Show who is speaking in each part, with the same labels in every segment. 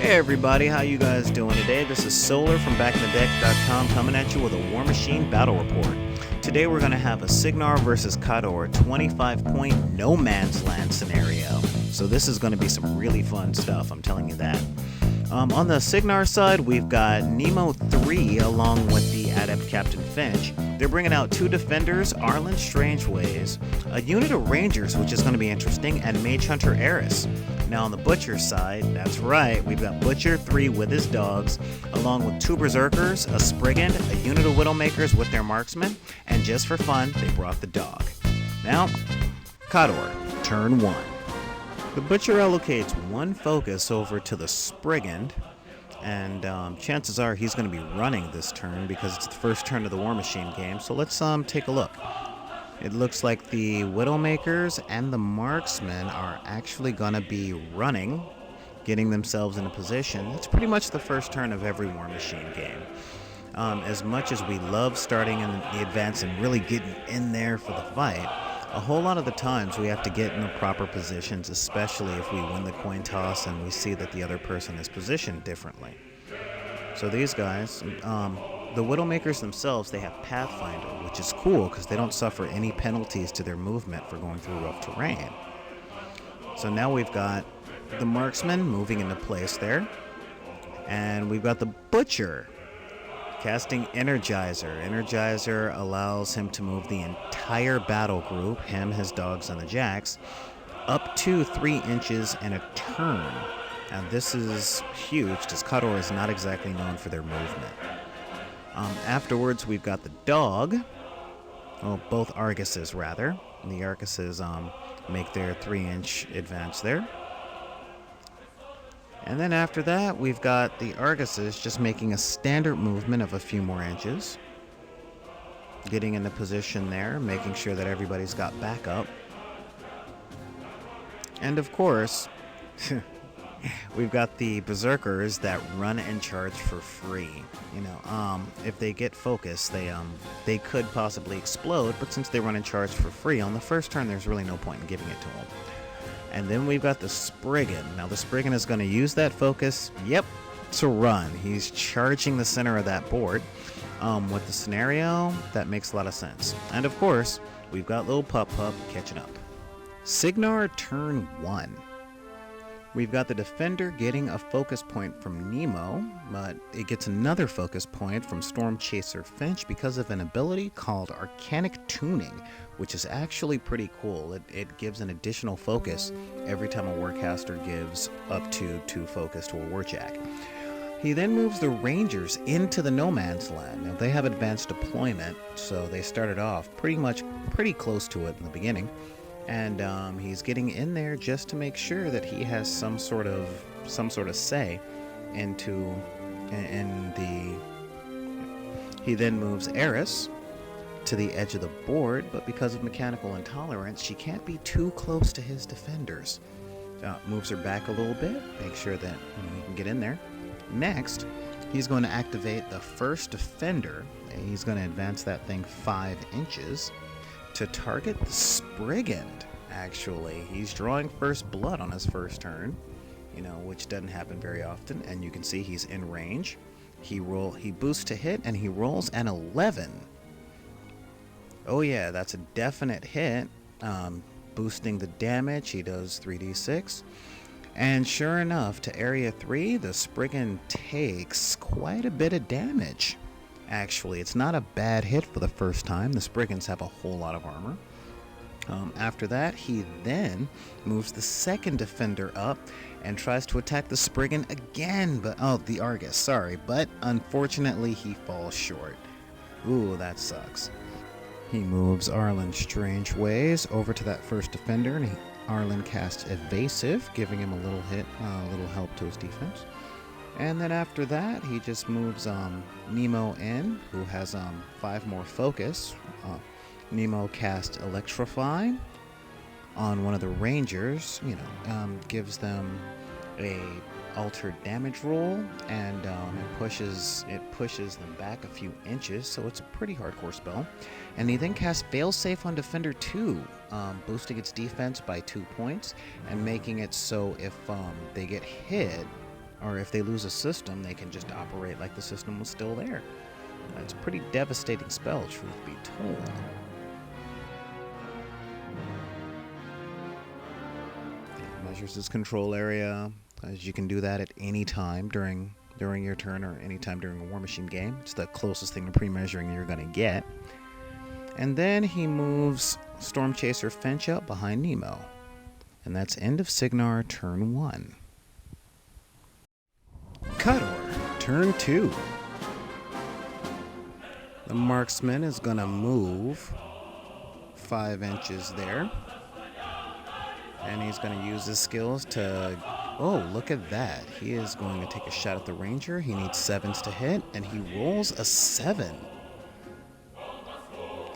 Speaker 1: Hey everybody, how you guys doing today? This is Solar from BackInTheDeck.com coming at you with a War Machine battle report. Today we're going to have a Cygnar versus Khador 25-point no man's land scenario. So this is going to be some really fun stuff, I'm telling you that. On the Cygnar side, we've got Nemo 3 along with the Adept Captain Finch. They're bringing out 2 defenders, Arlen Strangeways, a unit of Rangers, which is going to be interesting, and Mage Hunter Eris. Now on the Butcher side, that's right, we've got Butcher 3 with his dogs, along with 2 Berserkers, a Sprigand, a unit of Widowmakers with their marksmen, and just for fun, they brought the dog. Now, Khador, turn 1. The Butcher allocates 1 focus over to the Sprigand, and chances are he's going to be running this turn because it's the first turn of the War Machine game, so let's take a look. It looks like the Widowmakers and the Marksmen are actually going to be running, getting themselves in a position. It's pretty much the first turn of every War Machine game. As much as we love starting in the advance and really getting in there for the fight, a whole lot of the times we have to get in the proper positions, especially if we win the coin toss and we see that the other person is positioned differently. So these guys, the Widowmakers themselves, they have Pathfinder, which is cool because they don't suffer any penalties to their movement for going through rough terrain. So now we've got the Marksman moving into place there, and we've got the Butcher casting Energizer. Energizer allows him to move the entire battle group, him, his dogs, and the Jacks, up to 3 inches in a turn. Now this is huge, because Khador is not exactly known for their movement. Afterwards, we've got the dog, well, both Arguses rather. The Arguses make their 3-inch advance there. And then after that, we've got the Arguses just making a standard movement of a few more inches. Getting into position there, making sure that everybody's got backup. And of course, we've got the Berserkers that run and charge for free. You know, if they get focused, they could possibly explode, but since they run and charge for free, on the first turn, there's really no point in giving it to them. And then we've got the Sprigand. Now the Sprigand is going to use that focus, to run. He's charging the center of that board. With the scenario, that makes a lot of sense. And of course, we've got little Pup catching up. Cygnar turn 1. We've got the defender getting a focus point from Nemo, but it gets another focus point from Storm Chaser Finch because of an ability called Arcanic Tuning, which is actually pretty cool. It gives an additional focus every time a Warcaster gives up to 2 focus to a Warjack. He then moves the Rangers into the No Man's Land. Now they have advanced deployment, so they started off pretty close to it in the beginning. And he's getting in there just to make sure that he has some sort of say into the. He then moves Eris to the edge of the board, but because of mechanical intolerance, she can't be too close to his defenders. Moves her back a little bit, make sure that he can get in there. Next, he's going to activate the first defender. He's going to advance that thing 5 inches. To target the Sprigand, actually. He's drawing first blood on his first turn, which doesn't happen very often, and you can see he's in range. He boosts to hit, and he rolls an 11. Oh yeah, that's a definite hit. Boosting the damage, he does 3d6. And sure enough, to area 3, the Sprigand takes quite a bit of damage. Actually, it's not a bad hit for the first time. The Sprigands have a whole lot of armor. After that, he then moves the second defender up and tries to attack the Sprigand again. The Argus, sorry. But unfortunately, he falls short. Ooh, that sucks. He moves Arlen Strangeways over to that first defender, and Arlen casts Evasive, giving him a little hit, a little help to his defense. And then after that, he just moves Nemo in, who has 5 more focus. Nemo casts Electrify on one of the Rangers, gives them a altered damage roll, and it pushes them back a few inches, so it's a pretty hardcore spell. And he then casts Failsafe on Defender 2, boosting its defense by 2 points, and making it so if they get hit, or if they lose a system, they can just operate like the system was still there. That's a pretty devastating spell, truth be told. Measures his control area, as you can do that at any time during your turn or any time during a War Machine game. It's the closest thing to pre-measuring you're going to get. And then he moves Storm Chaser Finch up behind Nemo. And that's end of Signar turn 1. Cut order, turn 2. The marksman is going to move 5 inches there. And he's going to use his skills to... Oh, look at that. He is going to take a shot at the ranger. He needs 7s to hit, and he rolls a 7.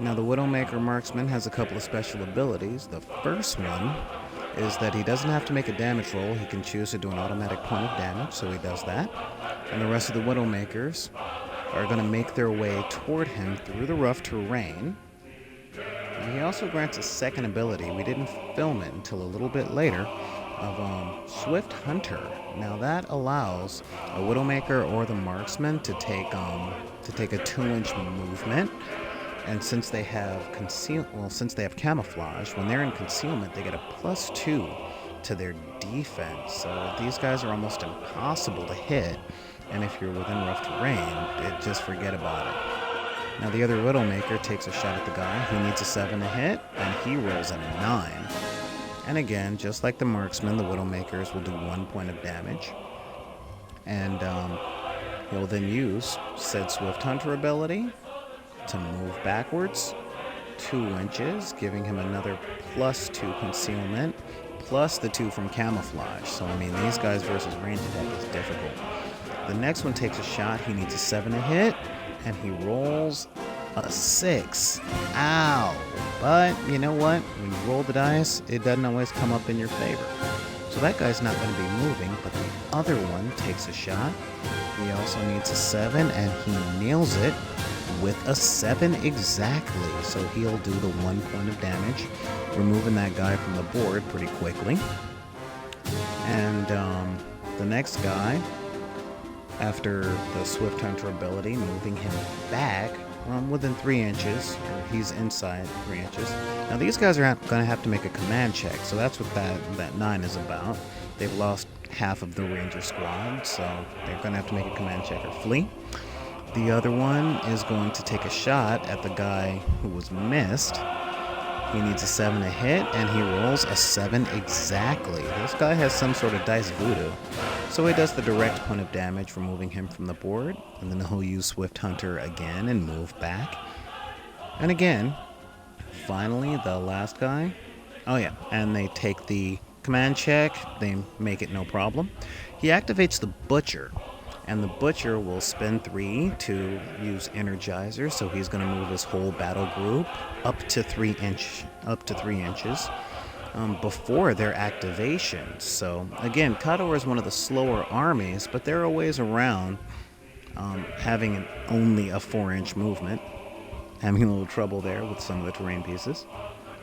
Speaker 1: Now, the Widowmaker marksman has a couple of special abilities. The first one is that he doesn't have to make a damage roll. He can choose to do an automatic point of damage, so he does that. And the rest of the Widowmakers are going to make their way toward him through the rough terrain. And he also grants a second ability. We didn't film it until a little bit later, of Swift Hunter. Now that allows a Widowmaker or the marksman to take a 2-inch movement. And since they have camouflage, when they're in concealment, they get a +2 to their defense. So these guys are almost impossible to hit. And if you're within rough terrain, just forget about it. Now the other Widowmaker takes a shot at the guy. He needs a 7 to hit, and he rolls a 9. And again, just like the marksman, the Widowmakers will do 1 point of damage. And he'll then use said Swift Hunter ability to move backwards 2 inches, giving him another +2 concealment, plus the 2 from camouflage. So, I mean, these guys versus range attack is difficult. The next one takes a shot. He needs a 7 to hit, and he rolls a 6. Ow. But you know what? When you roll the dice, it doesn't always come up in your favor. So that guy's not going to be moving, but the other one takes a shot. He also needs a 7, and he nails it with a 7 exactly. So he'll do the 1 point of damage, removing that guy from the board pretty quickly. And the next guy, after the Swift Hunter ability, moving him back within 3 inches, or he's inside 3 inches. Now these guys are going to have to make a command check, so that's what that 9 is about. They've lost half of the Ranger squad, so they're going to have to make a command check or flee. The other one is going to take a shot at the guy who was missed. He needs a 7 to hit, and he rolls a 7 exactly. This guy has some sort of dice voodoo. So he does the direct point of damage, removing him from the board, and then he'll use Swift Hunter again and move back. And again, finally, the last guy. Oh yeah, and they take the command check. They make it no problem. He activates the Butcher. And the Butcher will spend 3 to use Energizer, so he's going to move his whole battle group up to 3 inches before their activation. So again, Kador is one of the slower armies, but they're a ways around having only a 4-inch movement. Having a little trouble there with some of the terrain pieces.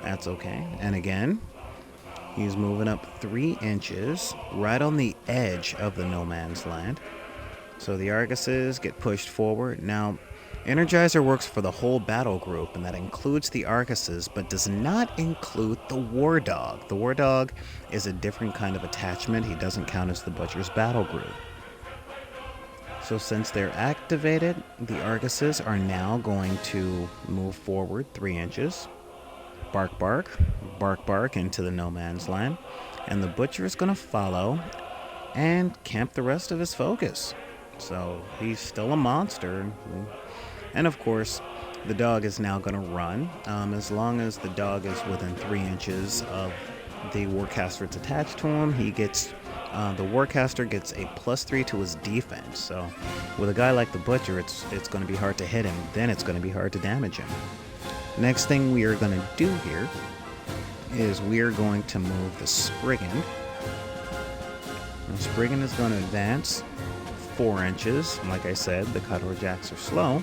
Speaker 1: That's okay. And again, he's moving up 3 inches, right on the edge of the no man's land. So the Arguses get pushed forward. Now, Energizer works for the whole battle group, and that includes the Arguses, but does not include the War Dog. The War Dog is a different kind of attachment. He doesn't count as the Butcher's battle group. So since they're activated, the Arguses are now going to move forward 3 inches. Bark, bark, bark, bark into the no man's land. And the Butcher is going to follow and camp the rest of his focus. So he's still a monster. And of course, the dog is now going to run. As long as the dog is within 3 inches of the Warcaster that's attached to him, he gets the Warcaster gets a +3 to his defense. So with a guy like the Butcher, it's going to be hard to hit him. Then it's going to be hard to damage him. Next thing we are going to do here is we are going to move the Spriggan. The Spriggan is going to advance 4 inches. Like I said, the Kador Jacks are slow,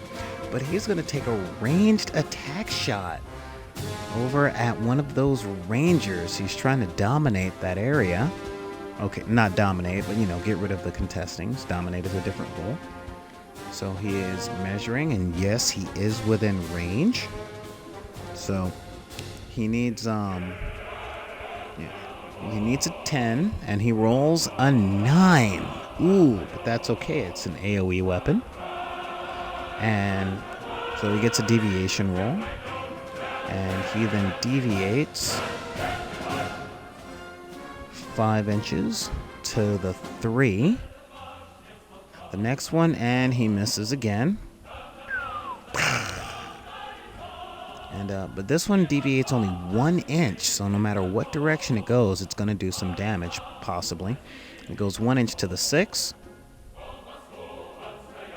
Speaker 1: but he's going to take a ranged attack shot over at one of those Rangers. He's trying to dominate that area. Okay, not dominate, but, you know, get rid of the contestings. Dominate is a different role. So he is measuring, and yes, he is within range. So he needs he needs a 10, and he rolls a 9. Ooh, but that's okay. It's an AoE weapon. And so he gets a deviation roll. And he then deviates 5 inches to the 3. The next one, and he misses again. And but this one deviates only 1 inch, so no matter what direction it goes, it's going to do some damage, possibly. It goes 1 inch to the 6.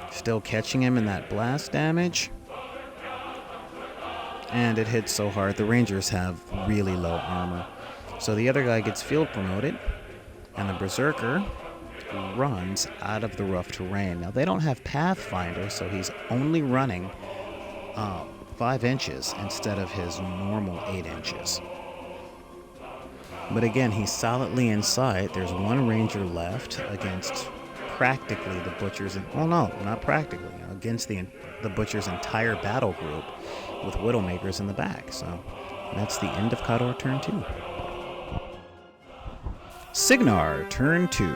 Speaker 1: Still catching him in that blast damage. And it hits so hard. The Rangers have really low armor. So the other guy gets field promoted, and the Berserker runs out of the rough terrain. Now, they don't have Pathfinder, so he's only running 5 inches instead of his normal 8 inches. But again, he's solidly in sight. There's one Ranger left against practically the Butcher's... well, no, not practically. Against the Butcher's entire battle group with Widowmakers in the back. So that's the end of Khador turn 2. Signar, turn 2.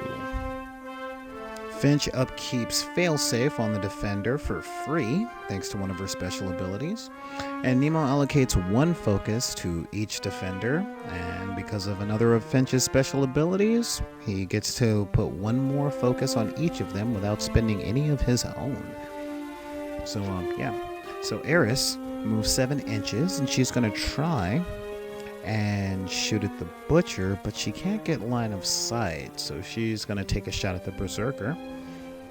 Speaker 1: Finch upkeeps failsafe on the defender for free, thanks to one of her special abilities. And Nemo allocates 1 focus to each defender, and because of another of Finch's special abilities, he gets to put 1 more focus on each of them without spending any of his own. So, yeah. So Eris moves 7 inches, and she's going to try and shoot at the Butcher, but she can't get line of sight, so she's going to take a shot at the Berserker.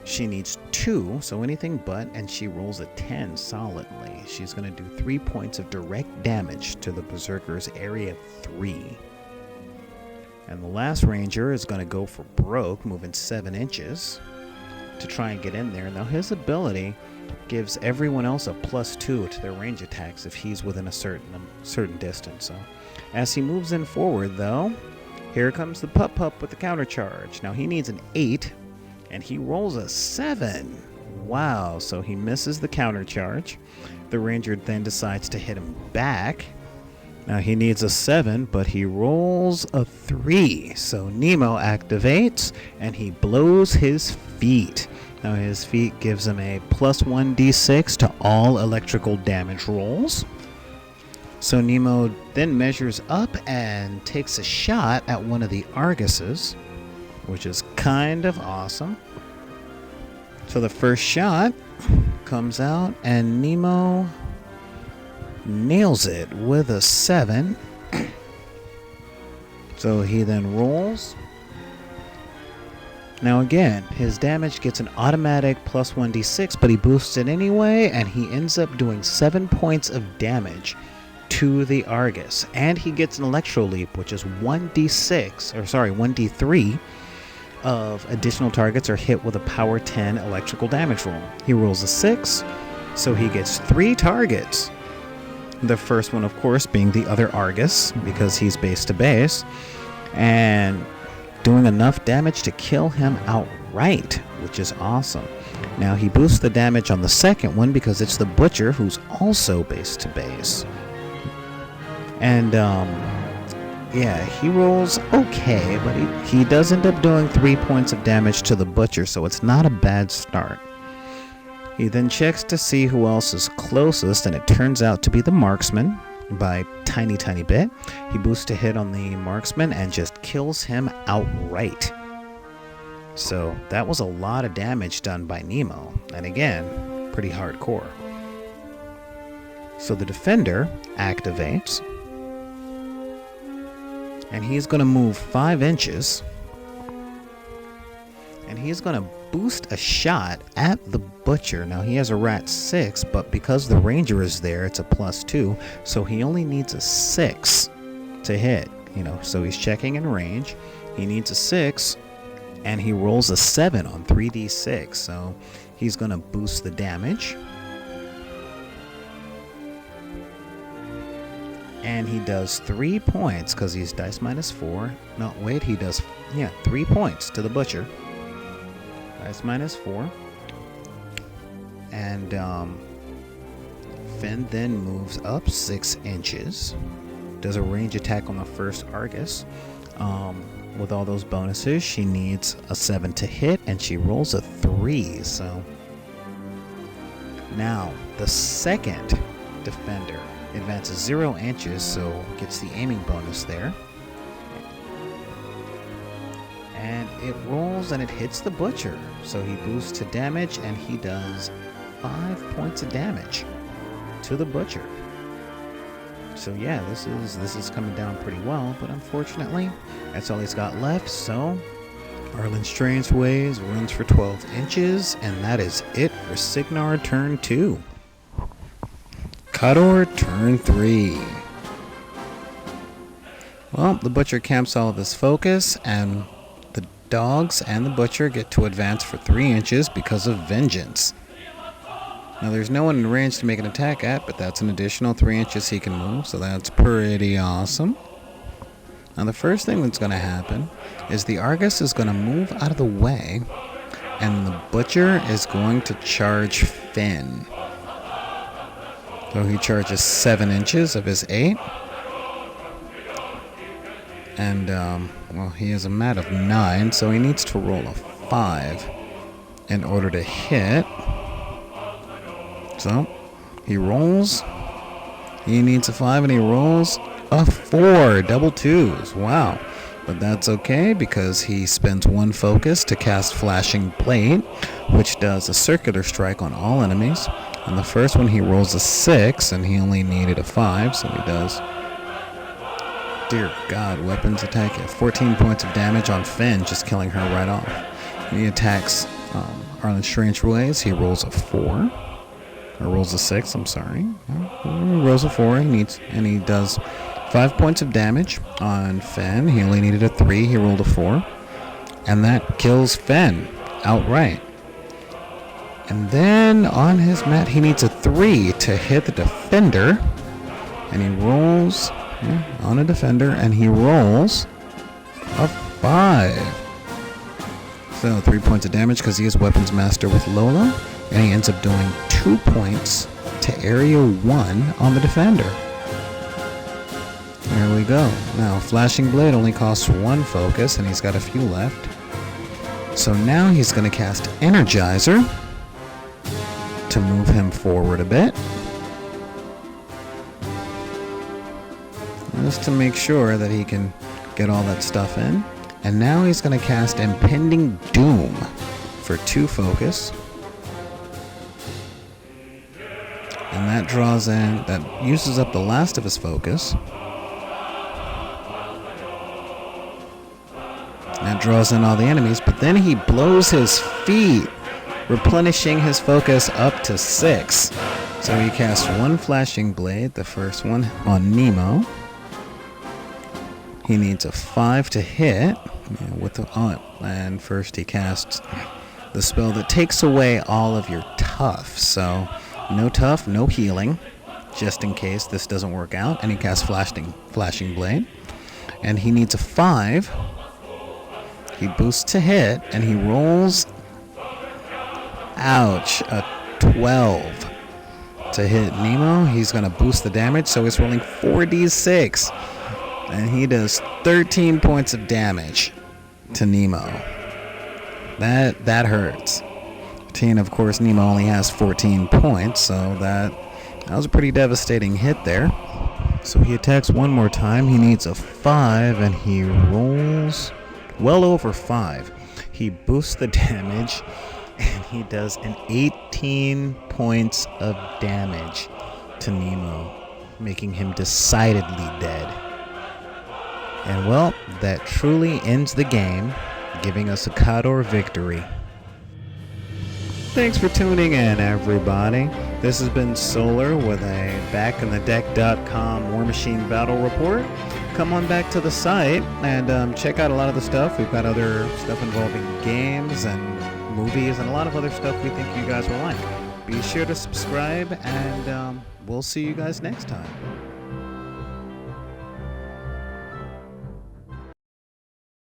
Speaker 1: She needs 2, so anything but, and she rolls a 10 solidly. She's going to do 3 points of direct damage to the Berserker's area 3. And the last Ranger is going to go for broke, moving 7 inches to try and get in there. Now his ability gives everyone else a +2 to their range attacks if he's within a certain distance. So as he moves in forward, though, here comes the Pup with the counter charge. Now he needs an 8, and he rolls a 7. Wow, so he misses the counter charge. The Ranger then decides to hit him back. Now he needs a 7, but he rolls a 3. So Nemo activates, and he blows his feet. Now his feat gives him a +1 d6 to all electrical damage rolls. So Nemo then measures up and takes a shot at one of the Arguses, which is kind of awesome. So the first shot comes out, and Nemo nails it with a 7. So he then rolls. Now again, his damage gets an automatic +1 d6, but he boosts it anyway, and he ends up doing 7 points of damage to the Argus. And he gets an Electro Leap, which is 1d3 of additional targets are hit with a power 10 electrical damage roll. He rolls a 6, so he gets 3 targets. The first one, of course, being the other Argus, because he's base to base, and doing enough damage to kill him outright, which is awesome. Now he boosts the damage on the second one because it's the Butcher, who's also base to base. And yeah, he rolls okay, but he does end up doing 3 points of damage to the Butcher, so it's not a bad start. He then checks to see who else is closest, and it turns out to be the Marksman by a tiny bit. He boosts a hit on the Marksman and just kills him outright. So that was a lot of damage done by Nemo, and again, pretty hardcore. So the Defender activates, and he's going to move 5 inches, and he's going to boost a shot at the Butcher. Now he has a rat 6, but because the Ranger is there, it's a +2, so he only needs a 6 to hit. So he's checking in range. He needs a 6, and he rolls a 7 on 3d6, so he's going to boost the damage. And he does 3 points because he's dice -4. No, wait, he does, 3 points to the butcher. Dice -4. And Finn then moves up 6 inches. Does a range attack on the first Argus. With all those bonuses, she needs a 7 to hit, and she rolls a 3. So now the second defender advances 0 inches, so gets the aiming bonus there. And it rolls and it hits the butcher. So he boosts to damage, and he does 5 points of damage to the butcher. So yeah, this is coming down pretty well, but unfortunately, that's all he's got left. So Arlen Strangeways runs for 12 inches, and that is it for Signar turn 2. Khador turn 3. Well, the butcher camps all of his focus, and the dogs and the butcher get to advance for 3 inches because of vengeance. Now there's no one in range to make an attack at, but that's an additional 3 inches he can move, so that's pretty awesome. Now the first thing that's going to happen is the Argus is going to move out of the way, and the butcher is going to charge Finn. So he charges 7 inches of his 8. And, well, he has a mat of 9, so he needs to roll a 5 in order to hit. So he rolls. He needs a 5, and he rolls a 4. Double 2s. Wow. But that's okay, because he spends 1 focus to cast Flashing Blade, which does a circular strike on all enemies. On the first one, he rolls a 6, and he only needed a 5, so he does. Dear God, weapons attack at 14 points of damage on Finn, just killing her right off. And he attacks Arlen Strangeways. He rolls a 4. Or rolls a 6, I'm sorry. He rolls a 4, and he does 5 points of damage on Finn. He only needed a 3, he rolled a 4. And that kills Finn outright. And then on his mat, he needs a 3 to hit the defender. And he rolls on a defender, and he rolls a 5. So 3 points of damage because he is Weapons Master with Lola. And he ends up doing 2 points to Area 1 on the defender. There we go. Now, Flashing Blade only costs 1 focus, and he's got a few left. So now he's going to cast Energizer to move him forward a bit. Just to make sure that he can get all that stuff in. And now he's going to cast Impending Doom for 2 focus. And that that uses up the last of his focus. That draws in all the enemies, but then he blows his feet, replenishing his focus up to 6. So he casts 1 Flashing Blade, the first one, on Nemo. He needs a 5 to hit, and first he casts the spell that takes away all of your tough. So no tough, no healing, just in case this doesn't work out. And he casts Flashing Blade, and he needs a 5. He boosts to hit, and he rolls, ouch, a 12 to hit Nemo. He's going to boost the damage, so he's rolling 4d6, and he does 13 points of damage to Nemo. That hurts. Of course, Nemo only has 14 points, so that was a pretty devastating hit there. So he attacks one more time. He needs a 5, and he rolls well over 5. He boosts the damage, and he does an 18 points of damage to Nemo, making him decidedly dead. And well, that truly ends the game, giving us a Khador victory. Thanks for tuning in, everybody. This has been Solar with a backinthedeck.com War Machine Battle Report. Come on back to the site and check out a lot of the stuff. We've got other stuff involving games and movies and a lot of other stuff we think you guys will like. Be sure to subscribe, and we'll see you guys next time.